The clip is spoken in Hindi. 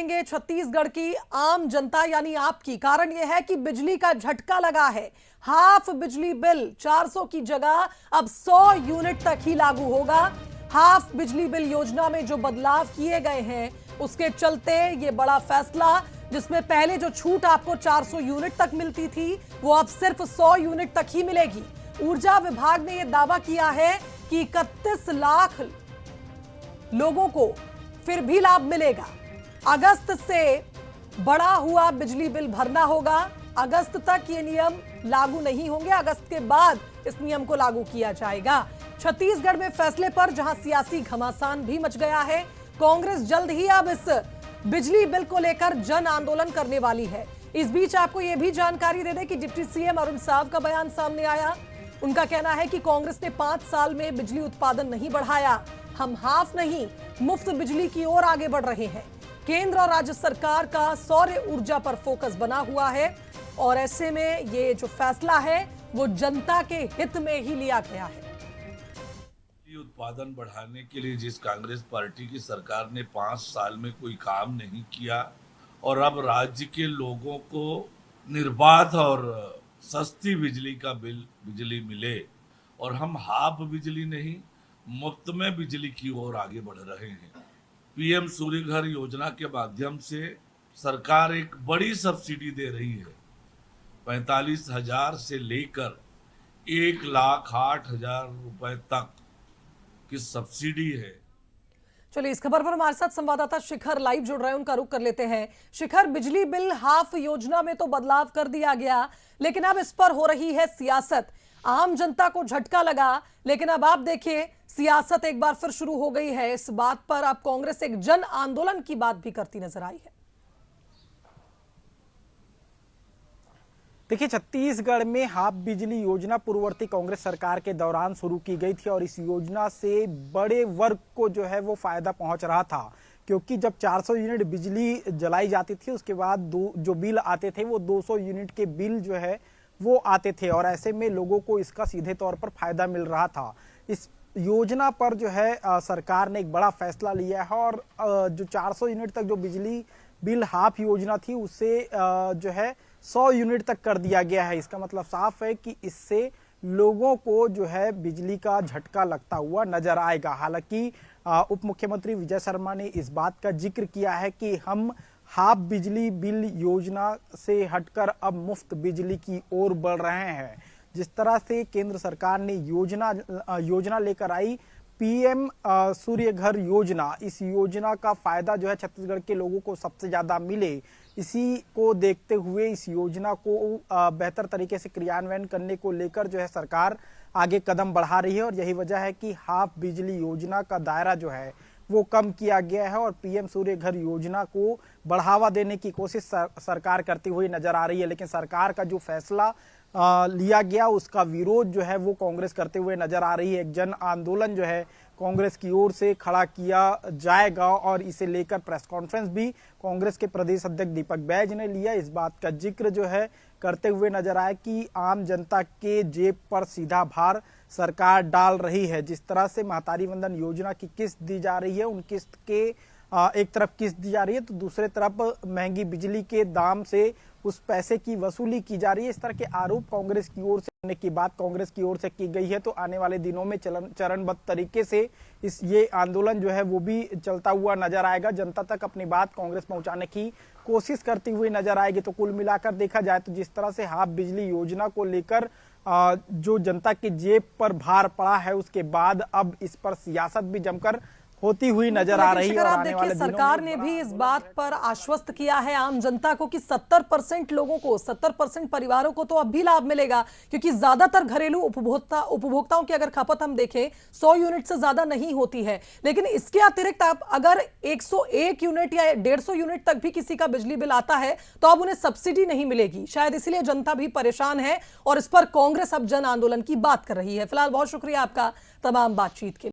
देखेंगे छत्तीसगढ़ की आम जनता यानी आपकी। कारण यह है कि बिजली का झटका लगा है। हाफ बिजली बिल 400 की जगह अब 100 यूनिट तक ही लागू होगा। हाफ बिजली बिल योजना में जो बदलाव किए गए हैं उसके चलते ये बड़ा फैसला, जिसमें पहले जो छूट आपको 400 यूनिट तक मिलती थी वो अब सिर्फ 100 यूनिट तक ही मिलेगी। ऊर्जा विभाग ने यह दावा किया है कि 31 लाख लोगों को फिर भी लाभ मिलेगा। अगस्त से बढ़ा हुआ बिजली बिल भरना होगा। अगस्त तक ये नियम लागू नहीं होंगे, अगस्त के बाद इस नियम को लागू किया जाएगा। छत्तीसगढ़ में फैसले पर जहां सियासी घमासान भी मच गया है, कांग्रेस जल्द ही अब इस बिजली बिल को लेकर जन आंदोलन करने वाली है। इस बीच आपको यह भी जानकारी दे दें कि डिप्टी सीएम अरुण साव का बयान सामने आया। उनका कहना है कि कांग्रेस ने 5 साल में बिजली उत्पादन नहीं बढ़ाया, हम हाफ नहीं मुफ्त बिजली की ओर आगे बढ़ रहे हैं। केंद्र और राज्य सरकार का सौर ऊर्जा पर फोकस बना हुआ है और ऐसे में ये जो फैसला है वो जनता के हित में ही लिया गया है। उत्पादन बढ़ाने के लिए जिस कांग्रेस पार्टी की सरकार ने 5 साल में कोई काम नहीं किया और अब राज्य के लोगों को निर्बाध और सस्ती बिजली मिले और हम हाफ बिजली नहीं मुफ्त में बिजली की ओर आगे बढ़ रहे हैं। पीएम सूर्य घर योजना के माध्यम से सरकार एक बड़ी सब्सिडी दे रही है। 45,000 से लेकर 1,08,000 रुपए तक की सब्सिडी है। चलिए, इस खबर पर हमारे साथ संवाददाता शिखर लाइव जुड़ रहे हैं, उनका रुख कर लेते हैं। शिखर, बिजली बिल हाफ योजना में तो बदलाव कर दिया गया, लेकिन अब इस पर हो रही है सियासत। आम जनता को झटका लगा, लेकिन अब आप देखिए सियासत एक बार फिर शुरू हो गई है। इस बात पर अब कांग्रेस एक जन आंदोलन की बात भी करती नजर आई है। देखिए, छत्तीसगढ़ में हाफ बिजली योजना पूर्ववर्ती कांग्रेस सरकार के दौरान शुरू की गई थी और इस योजना से बड़े वर्ग को जो है वो फायदा पहुंच रहा था, क्योंकि जब 400 यूनिट बिजली जलाई जाती थी उसके बाद जो बिल आते थे वो 200 यूनिट के बिल जो है वो आते थे और ऐसे में लोगों को इसका सीधे तौर पर फायदा मिल रहा था। इस योजना पर जो है सरकार ने एक बड़ा फैसला लिया है और जो 400 यूनिट तक जो बिजली बिल हाफ योजना थी उससे जो है 100 यूनिट तक कर दिया गया है। इसका मतलब साफ है कि इससे लोगों को जो है बिजली का झटका लगता हुआ नजर आएगा। हालांकि उप मुख्यमंत्री विजय शर्मा ने इस बात का जिक्र किया है कि हम हाफ बिजली बिल योजना से हटकर अब मुफ्त बिजली की ओर बढ़ रहे हैं। जिस तरह से केंद्र सरकार ने योजना लेकर आई पीएम सूर्य घर योजना, इस योजना का फायदा जो है छत्तीसगढ़ के लोगों को सबसे ज्यादा मिले, इसी को देखते हुए इस योजना को बेहतर तरीके से क्रियान्वयन करने को लेकर जो है सरकार आगे कदम बढ़ा रही है और यही वजह है कि हाफ बिजली योजना का दायरा जो है वो कम किया गया है और पीएम सूर्य घर योजना को बढ़ावा देने की कोशिश सरकार करती हुई नजर आ रही है। लेकिन सरकार का जो फैसला लिया गया उसका विरोध जो है वो कांग्रेस करते हुए नजर आ रही है। एक जन आंदोलन जो है कांग्रेस की ओर से खड़ा किया जाएगा और इसे लेकर प्रेस कॉन्फ्रेंस भी कांग्रेस के प्रदेश अध्यक्ष दीपक बैज ने लिया। इस बात का जिक्र जो है करते हुए नजर आया कि आम जनता के जेब पर सीधा भार सरकार डाल रही है। जिस तरह से महतारी वंदन योजना की किस्त दी जा रही है, उन किस्त के एक तरफ किस्त दी जा रही है तो दूसरे तरफ महंगी बिजली के दाम से उस पैसे की वसूली की जा रही है। इस तरह के आरोप कांग्रेस की ओर से करने की बात कांग्रेस की ओर से की गई है। तो आने वाले दिनों में चरणबद्ध तरीके से ये आंदोलन जो है वो भी चलता हुआ नजर आएगा। जनता तक अपनी बात कांग्रेस पहुंचाने की कोशिश करती हुई नजर आएगी। तो कुल मिलाकर देखा जाए तो जिस तरह से हाफ बिजली योजना को लेकर जो जनता की जेब पर भार पड़ा है, उसके बाद अब इस पर सियासत भी जमकर होती हुई नजर आ रही है। और आने वाले सरकार ने भी इस बात पर आश्वस्त किया है आम जनता को कि 70% लोगों को, 70% परिवारों को तो अब भी लाभ मिलेगा, क्योंकि ज्यादातर घरेलू उपभोक्ताओं की अगर खपत हम देखें 100 यूनिट से ज्यादा नहीं होती है। लेकिन इसके अतिरिक्त आप अगर 101 यूनिट या 150 यूनिट तक भी किसी का बिजली बिल आता है तो अब उन्हें सब्सिडी नहीं मिलेगी। शायद इसलिए जनता भी परेशान है और इस पर कांग्रेस अब जन आंदोलन की बात कर रही है। फिलहाल बहुत शुक्रिया आपका तमाम बातचीत के लिए।